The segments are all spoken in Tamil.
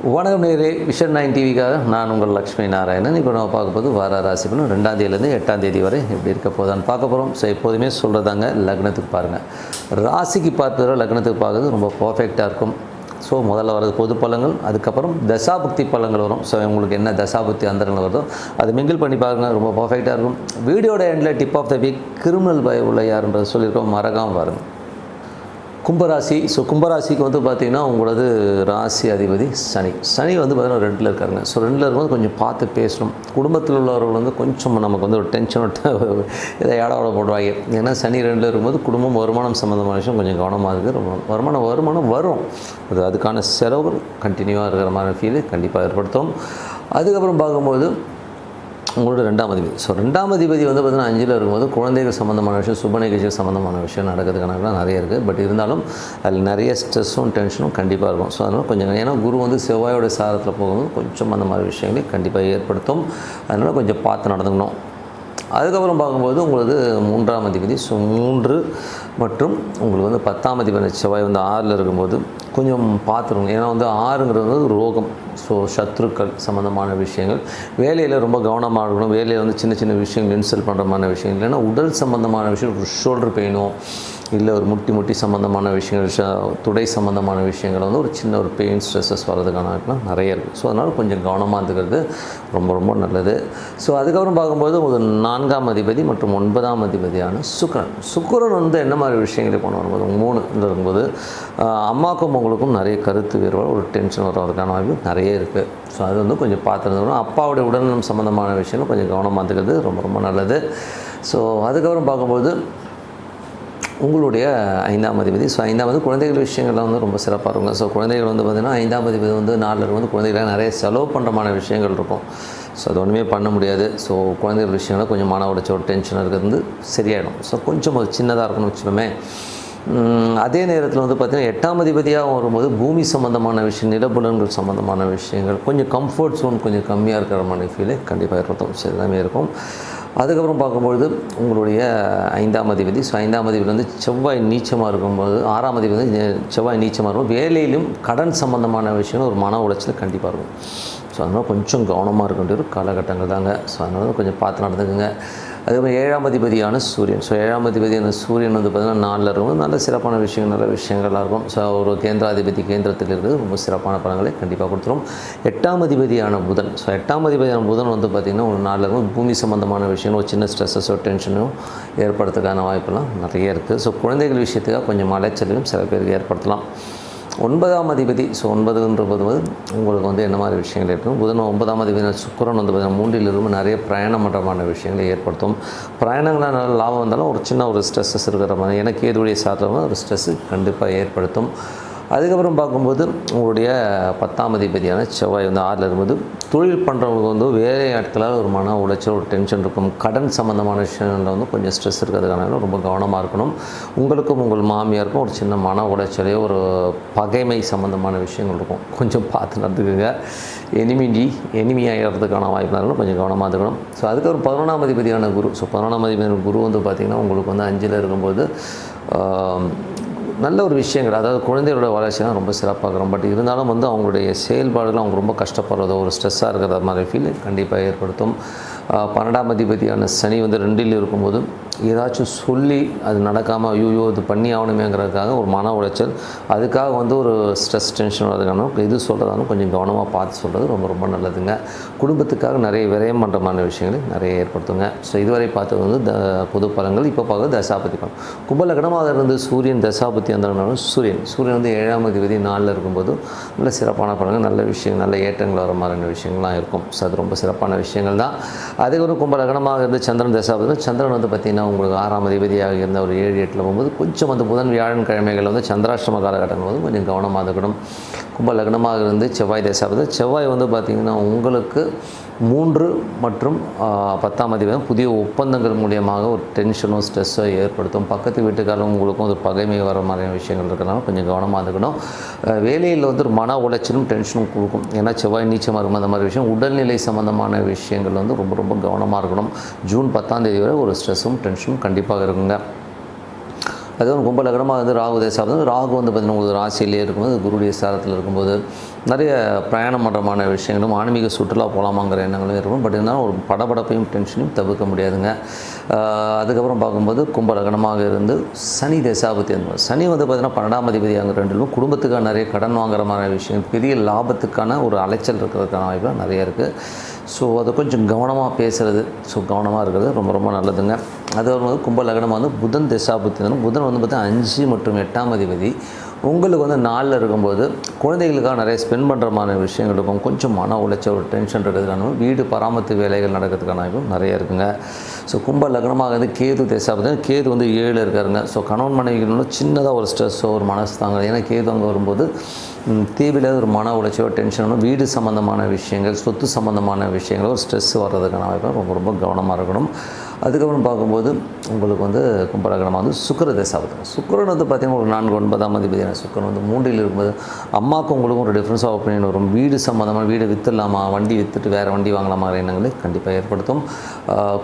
வணக்கம் நேரே விஷன் 9 டிவிக்காக நான் உங்கள் லக்ஷ்மி நாராயணன். இப்போ நம்ம பார்க்க போது வார ராசி பலன் 2ஆம் தேதியிலேருந்து 8ஆம் தேதி வரை எப்படி இருக்க போதான்னு பார்க்க போகிறோம். ஸோ எப்போதுமே சொல்கிறதாங்க, லக்னத்துக்கு பாருங்கள். ராசிக்கு பார்ப்பதோ லக்னத்துக்கு பார்க்குறது ரொம்ப பர்ஃபெக்டாக இருக்கும். ஸோ முதல்ல வரது பொது பலன்கள், அதுக்கப்புறம் தசாபுக்தி பலன்கள் வரும். ஸோ உங்களுக்கு என்ன தசாபுக்தி அந்தரங்கள் வருதோ அது மிங்கிள் பண்ணி பாருங்கள், ரொம்ப பர்ஃபெக்டாக இருக்கும். வீடியோட எண்டில் tip of the week criminal பய உள்ள யாருன்றது சொல்லியிருக்கோம், மறக்காமல் பாருங்கள். கும்பராசி. ஸோ கும்பராசிக்கு வந்து பார்த்திங்கன்னா உங்களது ராசி அதிபதி சனி. சனி வந்து பார்த்திங்கன்னா 2ல் இருக்காருங்க. ஸோ 2ல் இருக்கும்போது கொஞ்சம் பார்த்து பேசணும். குடும்பத்தில் உள்ளவர்கள் வந்து கொஞ்சம் நமக்கு வந்து ஒரு டென்ஷன் விட்டு இதை ஏடாவோட போடுவாங்க. ஏன்னா சனி 2ல் இருக்கும்போது குடும்பம் வருமானம் சம்மந்தமான விஷயம் கொஞ்சம் கவனமாக இருக்குது. ரொம்ப வருமானம் வரும், அதுக்கான செலவுகள் கண்டினியூவாக இருக்கிற மாதிரி ஃபீல் கண்டிப்பாக ஏற்படுத்தும். அதுக்கப்புறம் பார்க்கும்போது உங்களோட 2ஆம் அதிபதி. ஸோ 2ஆம் அதிபதி வந்து பார்த்திங்கன்னா 5ல் இருக்கும்போது குழந்தைகள் சம்மந்தமான விஷயம், சுப நிகழ்ச்சிகள் சம்மந்தமான விஷயம் நடக்கிறதுக்கான நிறைய இருக்குது. பட் இருந்தாலும் அதில் நிறைய ஸ்ட்ரெஸ்ஸும் டென்ஷனும் கண்டிப்பாக இருக்கும். ஸோ அதனால் கொஞ்சம், ஏன்னா குரு வந்து செவ்வாயோட சாரத்தில் போகும்போது கொஞ்சம் அந்த மாதிரி விஷயங்களை கண்டிப்பாக ஏற்படுத்தும். அதனால் கொஞ்சம் பார்த்து நடந்துக்கணும். அதுக்கப்புறம் பார்க்கும்போது உங்களுக்கு 3ஆம் அதிபதி. ஸோ 3 மற்றும் உங்களுக்கு வந்து 10ஆம் அதிபதி செவ்வாய் வந்து 6ல் இருக்கும்போது கொஞ்சம் பார்த்துருங்க. ஏன்னா வந்து 6ங்கிறது வந்து ரோகம். ஸோ சத்ருக்கள் சம்மந்தமான விஷயங்கள், வேலையில் ரொம்ப கவனமாக இருக்கணும். வேலையில் வந்து சின்ன சின்ன விஷயங்கள் இன்சல்ட் பண்ணுற மாதிரி விஷயங்கள், இல்லைன்னா உடல் சம்மந்தமான விஷயம், ஒரு ஷோல்டர் பெயினும் இல்லை ஒரு முட்டி சம்மந்தமான விஷயங்கள், துடை சம்மந்தமான விஷயங்கள் வந்து ஒரு சின்ன ஒரு பெயின் ஸ்ட்ரெஸ்ஸஸ் வர்றதுக்கான வாய்ப்புலாம் நிறைய இருக்குது. ஸோ அதனால் கொஞ்சம் கவனமாக இருந்துக்கிறது ரொம்ப நல்லது. ஸோ அதுக்கப்புறம் பார்க்கும்போது ஒரு 4ஆம் அதிபதி மற்றும் 9ஆம் அதிபதியான சுக்கிரன் வந்து என்ன மாதிரி விஷயங்களை கொண்டு வரும்போது 3 இருக்கும்போது அம்மாவுக்கும் உங்களுக்கும் நிறைய கருத்து வேறுபாடு, ஒரு டென்ஷன் வர்றதுக்கான வாய்ப்பு நிறைய இருக்குது. ஸோ அது வந்து கொஞ்சம் பார்த்துருந்தோம். அப்பாவுடைய உடல்நலம் சம்மந்தமான விஷயங்கள் கொஞ்சம் கவனமாக இருந்துக்கிறது ரொம்ப நல்லது. ஸோ அதுக்கப்புறம் பார்க்கும்போது உங்களுடைய 5ஆம் அதிபதி. ஸோ 5ஆம் குழந்தைகள் விஷயங்கள்லாம் வந்து ரொம்ப சிறப்பாக இருக்கும். ஸோ குழந்தைகள் வந்து பார்த்திங்கன்னா 5ஆம் அதிபதி வந்து 4ல் வந்து குழந்தைகளாக நிறைய செலவு பண்ணுறமான விஷயங்கள் இருக்கும். ஸோ அது ஒன்றுமே பண்ண முடியாது. ஸோ குழந்தைகள் விஷயங்களை கொஞ்சம் மன உடைச்ச ஒரு டென்ஷன் இருக்கிறது வந்து சரியாயிடும். ஸோ கொஞ்சம் ஒரு சின்னதாக இருக்கணும்னு வச்சுக்கோமே. அதே நேரத்தில் வந்து பார்த்திங்கன்னா 8ஆம் அதிபதியாக வரும்போது பூமி சம்மந்தமான விஷயம், நிலப்புலன்கள் சம்மந்தமான விஷயங்கள், கொஞ்சம் கம்ஃபர்ட் ஜோன் கொஞ்சம் கம்மியாக இருக்கிற மாதிரி ஃபீலே கண்டிப்பாக ஏற்படுத்தும். சரி, எல்லாமே இருக்கும். அதுக்கப்புறம் பார்க்கும்பொழுது உங்களுடைய 5ஆம் அதிபதி. ஸோ 5ஆம் அதிபதி வந்து செவ்வாய் நீச்சமாக இருக்கும்போது, 6ஆம் அதிபதி வந்து செவ்வாய் நீச்சமாக இருக்கும். வேலையிலும் கடன் சம்மந்தமான விஷயம் ஒரு மன உளைச்சல் கண்டிப்பாக இருக்கும். ஸோ அதனால் கொஞ்சம் கவனமாக இருக்க வேண்டிய ஒரு காலகட்டங்கள் தாங்க. ஸோ அதனால் கொஞ்சம் பார்த்து நடந்துக்குங்க. அதுக்கப்புறம் 7ஆம் அதிபதியான சூரியன். ஸோ 7ஆம் அதிபதியான சூரியன் வந்து பார்த்திங்கன்னா 4ல் இருக்கும். நல்ல சிறப்பான விஷயங்கள், நல்ல விஷயங்களாக இருக்கும். ஸோ ஒரு கேந்திராதிபதி கேந்திரத்தில் இருக்கிறது ரொம்ப சிறப்பான பலன்களை கண்டிப்பாக கொடுத்துரும். 8ஆம் அதிபதியான புதன். ஸோ 8ஆம் அதிபதியான புதன் வந்து பார்த்திங்கன்னா ஒரு 4ல் இருக்கும். பூமி சம்மந்தமான விஷயங்கள், ஒரு சின்ன ஸ்ட்ரெஸ்ஸஸோ டென்ஷனும் ஏற்படுறதுக்கான வாய்ப்பெல்லாம் நிறைய இருக்குது. ஸோ குழந்தைகள் விஷயத்துக்காக கொஞ்சம் அலைச்சலையும் சில பேருக்கு ஏற்படுத்தலாம். 9ஆம் அதிபதி. ஸோ 9ன்றது உங்களுக்கு வந்து என்ன மாதிரி விஷயங்கள் இருக்கும். புதன் 9ஆம் அதிபதி சுக்கிரன் வந்து பார்த்திங்கன்னா 3ல் இருக்கும். நிறைய பிரயாணம் பண்ணுறமான விஷயங்களை ஏற்படுத்தும். பிரயாணங்களால் நல்ல லாபம் வந்தாலும் ஒரு சின்ன ஒரு ஸ்ட்ரெஸ்ஸஸ் இருக்கிற மாதிரி, எனக்கு ஏதுடைய சாத்திரமாக ஒரு ஸ்ட்ரெஸ்ஸு கண்டிப்பாக ஏற்படுத்தும். அதுக்கப்புறம் பார்க்கும்போது உங்களுடைய 10ஆம் அதிபதியான செவ்வாய் வந்து 6ல் இருக்கும்போது தொழில் பண்ணுறவங்களுக்கு வந்து வேலை ஆட்களால் ஒரு மன உளைச்சல், ஒரு டென்ஷன் இருக்கும். கடன் சம்மந்தமான விஷயங்களில் வந்து கொஞ்சம் ஸ்ட்ரெஸ் இருக்கிறதுக்கான ரொம்ப கவனமாக இருக்கணும். உங்களுக்கும் உங்கள் மாமியாருக்கும் ஒரு சின்ன மன உளைச்சலே, ஒரு பகைமை சம்மந்தமான விஷயங்கள் இருக்கும். கொஞ்சம் பார்த்து நடந்துக்குங்க. எனிமி ஆகிறதுக்கான வாய்ப்புனாலும் கொஞ்சம் கவனமாக இருக்கணும். ஸோ அதுக்கப்புறம் 11ஆம் அதிபதியான குரு. ஸோ 11ஆம் அதிபதியான குரு வந்து பார்த்திங்கன்னா உங்களுக்கு வந்து 5ல் இருக்கும்போது நல்ல ஒரு விஷயங்கள், அதாவது குழந்தைகளோட வளர்ச்சிலாம் ரொம்ப சிறப்பாக இருக்கும். பட் இருந்தாலும் வந்து அவங்களுடைய செயல்பாடுகள் அவங்க ரொம்ப கஷ்டப்படுறதோ, ஒரு ஸ்ட்ரெஸ்ஸாக இருக்கிற மாதிரி ஃபீல் கண்டிப்பாக ஏற்படுத்தும். 12ஆம் அதிபதியான சனி வந்து 2ல் இருக்கும்போது ஏதாச்சும் சொல்லி அது நடக்காமல் ஐயோ இது பண்ணி ஆகணுமேங்கிறதுக்காக ஒரு மன உளைச்சல், அதுக்காக வந்து ஒரு ஸ்ட்ரெஸ் டென்ஷன் வரதுக்கான இது சொல்கிறதாலும் கொஞ்சம் கவனமாக பார்த்து சொல்கிறது ரொம்ப நல்லதுங்க. குடும்பத்துக்காக நிறைய விரயம் பண்ணுறமான விஷயங்களை நிறைய ஏற்படுத்துங்க. ஸோ இதுவரை பார்த்தது வந்து பொது பலன்கள். இப்போ பார்க்குறது தசாபதி பலன். கும்பலக்கணமாக இருந்து சூரியன் தசாபதி வந்ததுனாலும் சூரியன் வந்து 7ஆம் அதிபதி 4ல் இருக்கும்போது நல்ல சிறப்பான பலன்கள், நல்ல விஷயங்கள், நல்ல ஏற்றங்கள் வர மாதிரியான விஷயங்கள்லாம் இருக்கும். ஸோ அது ரொம்ப சிறப்பான விஷயங்கள் தான். அதுக்கு ஒரு கும்பலக்கணமாக இருந்து சந்திரன் தசாபதி. சந்திரன் வந்து பார்த்திங்கன்னா உங்களுக்கு 6ஆம் அதிபதியாக இருந்த ஒரு 7-8ல் போகும்போது கொஞ்சம் வந்து புதன் வியாழன் கிழமைகள் வந்து சந்திராஷ்டம காலகட்டங்கள் வந்து கொஞ்சம் கவனமாக இருக்கணும். கும்ப லக்னமாக இருந்து செவ்வாய் தசாபதி. செவ்வாய் வந்து பார்த்திங்கன்னா உங்களுக்கு 3 மற்றும் 10ஆம் அதிபதி புதிய ஒப்பந்தங்கள் மூலியமாக ஒரு டென்ஷனோ ஸ்ட்ரெஸ்ஸோ ஏற்படுத்தும். பக்கத்து வீட்டுக்காரங்க உங்களுக்கும் ஒரு பகைமை வர மாதிரியான விஷயங்கள் இருக்கிறனால கொஞ்சம் கவனமாக இருக்கணும். வேலையில் வந்து ஒரு மன உளைச்சலும் டென்ஷனும் கொடுக்கும். ஏன்னா செவ்வாய் நீச்சமாக இருக்கும். அந்த மாதிரி விஷயம் உடல்நிலை சம்மந்தமான விஷயங்கள் வந்து ரொம்ப கவனமாக இருக்கணும். ஜூன் 10ஆம் தேதி வரை ஒரு ஸ்ட்ரெஸ்ஸும் டென்ஷனும் கண்டிப்பாக இருக்குங்க. அதுவும் கும்ப லக்னமாக வந்து ராகு தேசாபதம். ராகு வந்து பார்த்திங்கன்னா உங்களுக்கு ராசியிலே இருக்கும்போது குருடைய சாரத்தில் இருக்கும்போது நிறைய பிரயாணம் பண்ணுறமான விஷயங்களும் ஆன்மீக சுற்றுலா போகலாமாங்கிற எண்ணங்களும் இருக்கும். பட் இருந்தாலும் ஒரு படபடப்பையும் டென்ஷனையும் தவிர்க்க முடியாதுங்க. அதுக்கப்புறம் பார்க்கும்போது கும்ப லக்னமாக இருந்து சனி தேசாபத்தி என்பது சனி வந்து பார்த்திங்கன்னா 12ஆம் அதிபதி அங்கே ரெண்டிலும் குடும்பத்துக்காக நிறைய கடன் வாங்குற மாதிரி விஷயம், பெரிய லாபத்துக்கான ஒரு அலைச்சல் இருக்கிறதுக்கான வாய்ப்பு நிறைய இருக்குது. ஸோ அதை கொஞ்சம் கவனமாக பேசுகிறது, ஸோ கவனமாக இருக்கிறது ரொம்ப ரொம்ப நல்லதுங்க. அது வரும்போது கும்ப லக்னமாக வந்து புதன் திசாபுத்தி வந்து புதன் வந்து பார்த்தீங்கன்னா 5 மற்றும் 8ஆம் அதிபதி உங்களுக்கு வந்து 4 இருக்கும்போது குழந்தைகளுக்காக நிறைய ஸ்பெண்ட் பண்ணுற மாதிரி விஷயங்கள் இருக்கும். கொஞ்சம் மன உளைச்சல் ஒரு டென்ஷன் இருக்கிறதுக்கான வீடு பராமரிப்பு வேலைகள் நடக்கிறதுக்கான வாய்ப்பும் நிறைய இருக்குங்க. ஸோ கும்ப லக்னமாக வந்து கேது திசாபுத்தி, கேது வந்து 7 இருக்காருங்க. ஸோ கணவன் மனைவிகளும் சின்னதாக ஒரு ஸ்ட்ரெஸ்ஸோ ஒரு மனசு தாங்க, ஏன்னா கேது அங்கே வரும்போது தேவையில்லாத ஒரு மன உளைச்சலோ டென்ஷனோ வீடு சம்மந்தமான விஷயங்கள் சொத்து சம்மந்தமான விஷயங்களோ ஒரு ஸ்ட்ரெஸ் வர்றதுக்கான வாய்ப்பு ரொம்ப ரொம்ப கவனமாக இருக்கணும். அதுக்கப்புறம் பார்க்கும்போது உங்களுக்கு வந்து கும்பலக்னமாக வந்து சுக்கிர தசாபதி. சுக்கிரன் வந்து பார்த்திங்கன்னா ஒரு 4 9ஆம் அதிபதியான சுக்கிரன் வந்து 3ல் இருக்கும்போது அம்மாவுக்கும் உங்களுக்கும் ஒரு டிஃப்ரென்ஸ் ஆஃப் ஒப்பீனியன் வரும். வீடு சம்மந்தமாக வீடு விற்றுலாமா, வண்டி விற்றுட்டு வேறு வண்டி வாங்கலாமா எண்ணங்களை கண்டிப்பாக ஏற்படுத்தும்.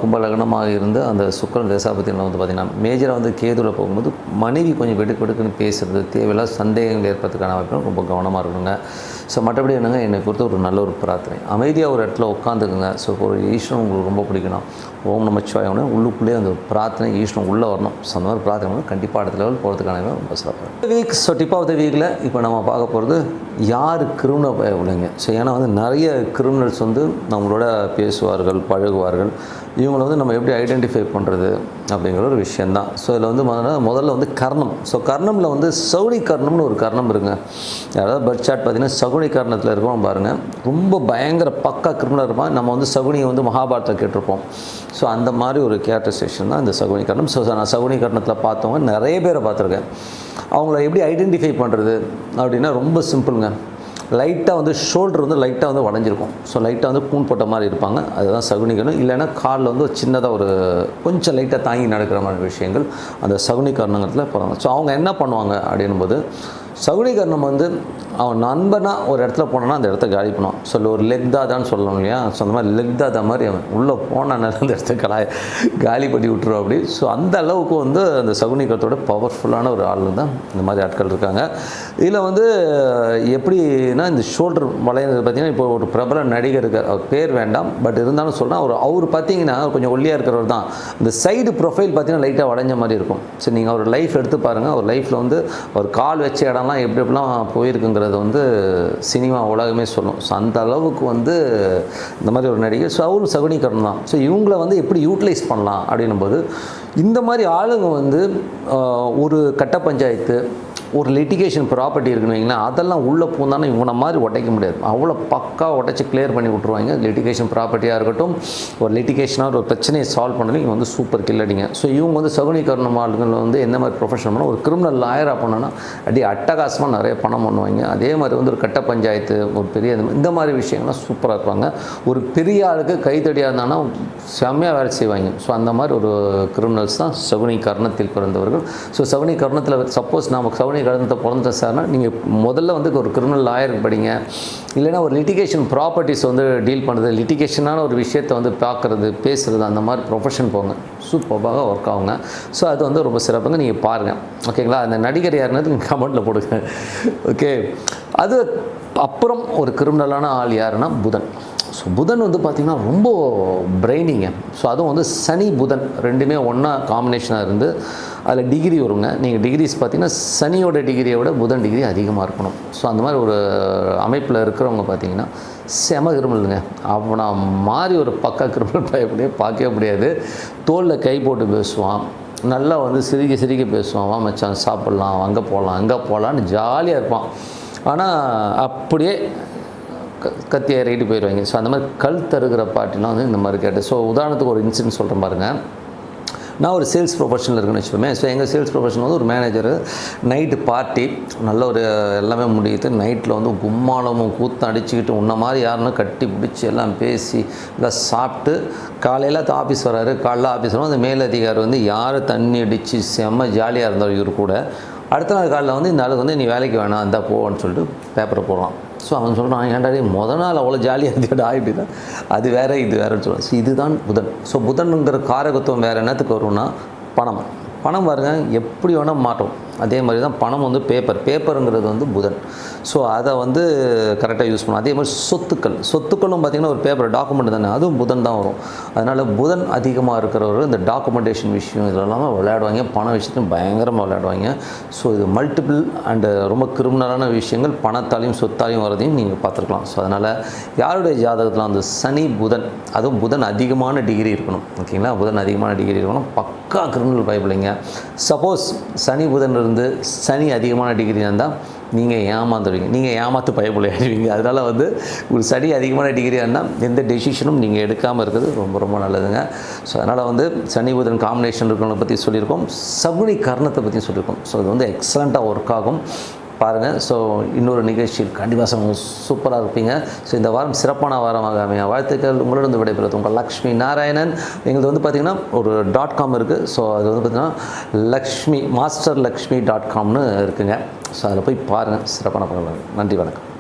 கும்பலக்னமாக இருந்து அந்த சுக்கிரன் தசாபதியில் வந்து பார்த்திங்கன்னா மேஜராக வந்து கேதுவில் போகும்போது மனைவி கொஞ்சம் வெடுக்குன்னு பேசுகிறது, தேவையில்லாத சந்தேகங்கள் ஏற்படுறதுக்கான வாய்ப்பு ரொம்ப கவனமாக இருக்கணுங்க. ஸோ மற்றபடி என்னங்க, என்னை பொறுத்த ஒரு நல்ல ஒரு பிரார்த்தனை, அமைதியாக ஒரு இடத்துல உட்காந்துக்குங்க. ஸோ ஒரு ஈஸ்வரன் உங்களுக்கு ரொம்ப பிடிக்கணும், ஓம் நமச்சிவாய உள்ளுக்குள்ளேயே அந்த பிரார்த்தனை ஈஸ்வரன் உள்ளே வரணும். ஸோ அந்த மாதிரி பிரார்த்தனை வந்து கண்டிப்பாக அடுத்த லெவல் போகிறதுக்கான ரொம்ப சிறப்பாக week. So tip of the வீக்கில் இப்போ நம்ம பார்க்க போகிறது யார் கிரிமினல் உள்ளவங்க. ஸோ ஏன்னா வந்து நிறைய கிரிமினல்ஸ் வந்து நம்மளோட பேசுவார்கள், பழகுவார்கள். இவங்களை வந்து நம்ம எப்படி ஐடென்டிஃபை பண்ணுறது அப்படிங்கிற ஒரு விஷயந்தான். ஸோ இதில் வந்து முதல்ல வந்து கர்ணம். ஸோ கர்ணமில் வந்து சகுனி கர்ணம்னு ஒரு கர்ணம் இருக்குங்க. யாராவது பர்த் சார்ட் பார்த்திங்கன்னா சகுனி கர்ணத்தில் இருக்கோம் பாருங்கள், ரொம்ப பயங்கர பக்கா கிரிமினல் இருப்பான். நம்ம வந்து சகுனியை வந்து மகாபாரதத்தை கேட்டிருப்போம். ஸோ அந்த மாதிரி ஒரு கேரக்டரைசேஷன் தான் இந்த சகுனி கர்ணம். ஸோ நான் சகுனி கர்ணத்தில் பார்த்தவங்க நிறைய பேரை பார்த்துருக்கேன். அவங்கள எப்படி ஐடென்டிஃபை பண்ணுறது அப்படின்னா ரொம்ப சிம்பிளுங்க. லைட்டாக வந்து ஷோல்டர் வந்து லைட்டாக வந்து வளைஞ்சிருக்கும். ஸோ லைட்டாக வந்து கூன் போட்ட மாதிரி இருப்பாங்க, அதுதான் சகுனிகரணம். இல்லைன்னா காலில் வந்து சின்னதாக ஒரு கொஞ்சம் லைட்டாக தாங்கி நடக்கிற மாதிரி விஷயங்கள் அந்த சகுனிகரணத்தில் போகிறாங்க. ஸோ அவங்க என்ன பண்ணுவாங்க அப்படின்னும்போது, சகுனிகரணம் வந்து அவன் நண்பனாக ஒரு இடத்துல போனோன்னா அந்த இடத்த காலி பண்ணுவான். ஸோ ஒரு லெக் தாதான்னு சொல்லணும் இல்லையா. ஸோ அந்த மாதிரி லெக் தாதா மாதிரி அவன் உள்ளே போனால அந்த இடத்த காலி பண்ணி விட்டுருவோம் அப்படி. ஸோ அந்த அளவுக்கு வந்து அந்த சகுனிகரத்தோட பவர்ஃபுல்லான ஒரு ஆள் தான் இந்த மாதிரி ஆட்கள் இருக்காங்க. இதில் வந்து எப்படின்னா இந்த ஷோல்டர் வளையிறது பார்த்திங்கன்னா, இப்போ ஒரு பிரபல நடிகர் இருக்கார், அவர் பேர் வேண்டாம், பட் இருந்தாலும் சொல்கிறேன், அவர் பார்த்தீங்கன்னா கொஞ்சம் ஒல்லியாக இருக்கிறவர் தான். இந்த சைடு ப்ரொஃபைல் பார்த்திங்கன்னா லைட்டாக வளைஞ்ச மாதிரி இருக்கும். ஸோ நீங்கள் அவர் லைஃப் எடுத்து பாருங்கள், அவர் லைஃப்பில் வந்து அவர் கால் வச்ச இடம்லாம் எப்படி எப்படிலாம் போயிருக்குங்கிறது வந்து சினிமா உலகமே சொல்லும். ஸோ அந்த அளவுக்கு வந்து இந்த மாதிரி ஒரு நடிகர். ஸோ அவரும் சகுனிகரணம் தான். ஸோ இவங்களை வந்து எப்படி யூட்டிலைஸ் பண்ணலாம் அப்படின்னும் போது, இந்த மாதிரி ஆளுங்க வந்து ஒரு கட்ட பஞ்சாயத்து, ஒரு லிட்டிகேஷன் ப்ராப்பர்ட்டி இருக்குன்னு வைங்களேன், அதெல்லாம் உள்ளே போந்தானே இவனை மாதிரி உடைக்க முடியாது. அவ்வளோ பக்கா உடைச்சி கிளியர் பண்ணி விட்ருவாங்க. லிட்டிகேஷன் ப்ராப்பர்ட்டியாக இருக்கட்டும், ஒரு லிட்டிகேஷனாக ஒரு பிரச்சனையை சால்வ் பண்ணி இவங்க வந்து சூப்பர் கில்லடிங்க. ஸோ இவங்க வந்து சகுனிகரணம் ஆளுங்கள் வந்து எந்த மாதிரி ப்ரொஃபஷன் பண்ணால் ஒரு கிரிமினல் லாயராக பண்ணோன்னா அடி அட்டகாசமாக நிறைய பணம் பண்ணுவாங்க. அதே மாதிரி வந்து ஒரு கட்ட பஞ்சாயத்து, ஒரு பெரிய இந்த மாதிரி விஷயங்கள்லாம் சூப்பராக இருப்பாங்க. ஒரு பெரிய ஆளுக்கு கைத்தடியாக இருந்தாங்கன்னா செம்மையாக வேலை செய்வாங்க. ஸோ அந்த மாதிரி ஒரு கிரிமினல்ஸ் தான் சகுனி கர்ணத்தில் பிறந்தவர்கள். ஸோ சகுனி கர்ணத்தில் சப்போஸ் நம்ம சகுனி கர்ணத்தை பிறந்துட்டேன் சார்னா, நீங்கள் முதல்ல வந்து ஒரு கிரிமினல் லாயருக்கு படிங்க. இல்லைனா ஒரு லிட்டிகேஷன் ப்ராப்பர்ட்டிஸ் வந்து டீல் பண்ணுறது, லிட்டிகேஷனான ஒரு விஷயத்தை வந்து பார்க்குறது, பேசுகிறது, அந்த மாதிரி ப்ரொஃபஷன் போங்க, சூப்பராக ஒர்க் ஆகுங்க. ஸோ அது வந்து ரொம்ப சிறப்புங்க. நீங்கள் பாருங்கள், ஓகேங்களா. அந்த நடிகர் யாருன்னு நீங்கள் கமெண்ட்டில் போடுங்க, ஓகே. அது அப்புறம் ஒரு கிரிமினலான ஆள் யாருன்னா புதன். ஸோ புதன் வந்து பார்த்திங்கன்னா ரொம்ப பிரெயினிங்க. ஸோ அதுவும் வந்து சனி புதன் ரெண்டுமே ஒன்றா காம்பினேஷனாக இருந்து அதில் டிகிரி வருங்க. நீங்கள் டிகிரிஸ் பார்த்திங்கன்னா சனியோட டிகிரியை விட புதன் டிகிரி அதிகமாக இருக்கணும். ஸோ அந்த மாதிரி ஒரு அமைப்பில் இருக்கிறவங்க பார்த்திங்கன்னா செம கிரிமினலுங்க. அவனை மாதிரி ஒரு பக்கா கிரிமினல் பயப்படியே பார்க்கவே முடியாது. தோளில் கை போட்டு பேசுவான், நல்லா வந்து சிரிக்க பேசுவான். வா மச்சான் சாப்பிட்லாம், அங்கே போகலான்னு ஜாலியாக இருப்பான். ஆனால் அப்படியே கத்தியை ரைட்டு போயிடுவாங்க. ஸோ அந்த மாதிரி கல் தருகிற பாட்டிலாம் வந்து இந்த மாதிரி கேட்டு. ஸோ உதாரணத்துக்கு ஒரு இன்சிடென்ட் சொல்கிறேன் பாருங்கள். நான் ஒரு சேல்ஸ் ப்ரொஃபஷனில் இருக்குன்னு வச்சுப்போமே. ஸோ எங்கள் சேல்ஸ் ப்ரொஃபஷன் வந்து ஒரு மேனேஜரு, நைட்டு பார்ட்டி நல்ல ஒரு எல்லாமே முடியுது. நைட்டில் வந்து கும்மாளமும் கூத்தம் அடிச்சுக்கிட்டு உன்ன மாதிரி யாருன்னு கட்டி பிடிச்சி எல்லாம் பேசி எல்லாம் சாப்பிட்டு காலையில் ஆஃபீஸ் வராரு. காலைல ஆஃபீஸ் வரும், அந்த மேலதிகாரி வந்து யார் தண்ணி அடித்து செம்ம ஜாலியாக இருந்தார் இவர் கூட. அடுத்த நாள் காலையில் வந்து இந்த ஆளுக்கு வந்து நீ வேலைக்கு வேணாம் அந்த போன்னு சொல்லிட்டு பேப்பரை போடுறான். ஸோ அவன் சொல்கிறான், ஏன்டாடி மொதல் நாள் அவ்வளோ ஜாலியாக இருந்துடா அப்படின்னா, அது வேறு இது வேறுன்னு சொல்லுவான். ஸோ இதுதான் புதன். ஸோ புதனுங்கிற காரகத்துவம் வேறு என்னத்துக்கு வரும்னா பணம். பணம் பாருங்கள் எப்படி வேணால் மாட்டோம். அதே மாதிரி தான் பணம் வந்து பேப்பருங்கிறது வந்து புதன். ஸோ அதை வந்து கரெக்டாக யூஸ் பண்ணணும். அதே மாதிரி சொத்துக்களும் பார்த்திங்கன்னா ஒரு பேப்பர் டாக்குமெண்ட் தானே, அதுவும் புதன் தான் வரும். அதனால் புதன் அதிகமாக இருக்கிறவர்கள் இந்த டாக்குமெண்டேஷன் விஷயம் இதெல்லாம் விளையாடுவாங்க. பண விஷயத்தையும் பயங்கரமாக விளையாடுவாங்க. ஸோ இது மல்டிபிள் அண்டு ரொம்ப கிரிமினலான விஷயங்கள் பணத்தாலையும் சொத்தாலையும் வரதையும் நீங்கள் பார்த்துருக்கலாம். ஸோ அதனால் யாருடைய ஜாதகத்தில் அந்த சனி புதன், அதுவும் புதன் அதிகமான டிகிரி இருக்கணும். ஓகேங்களா, புதன் அதிகமான டிகிரி இருக்கணும். பக்கா கிரிமினல் பயப்படைங்க. சப்போஸ் சனி புதன் இருந்து சனி அதிகமான டிகிரி இருந்தால் நீங்கள் ஏமாந்துடுவீங்க, நீங்கள் ஏமாற்று பயப்படையாடுவீங்க. அதனால் வந்து ஒரு சனி அதிகமான டிகிரியாக இருந்தால் எந்த டெசிஷனும் நீங்கள் எடுக்காமல் இருக்கிறது ரொம்ப ரொம்ப நல்லதுங்க. ஸோ அதனால் வந்து சனி புதன் காம்பினேஷன் இருக்கிறவங்களை பற்றி சொல்லியிருக்கோம். சகுனி கர்ணத்தை பற்றி சொல்லியிருக்கோம். ஸோ இது வந்து எக்ஸலண்ட்டாக ஒர்க் ஆகும் பாருங்கள். ஸோ இன்னொரு நிகழ்ச்சியில் கண்டிப்பாக சூப்பராக இருப்பீங்க. ஸோ இந்த வாரம் சிறப்பான வாரமாக அமைய வாழ்த்துக்கள். உங்களிடம் விடைபெறுவது உங்கள் லக்ஷ்மி நாராயணன். எங்களுக்கு வந்து பார்த்திங்கன்னா ஒரு .com இருக்குது. ஸோ அது வந்து பார்த்திங்கன்னா masterlakshmi.com இருக்குங்க. ஸோ அதில் போய் பாருங்கள். சிறப்பான பலன். நன்றி, வணக்கம்.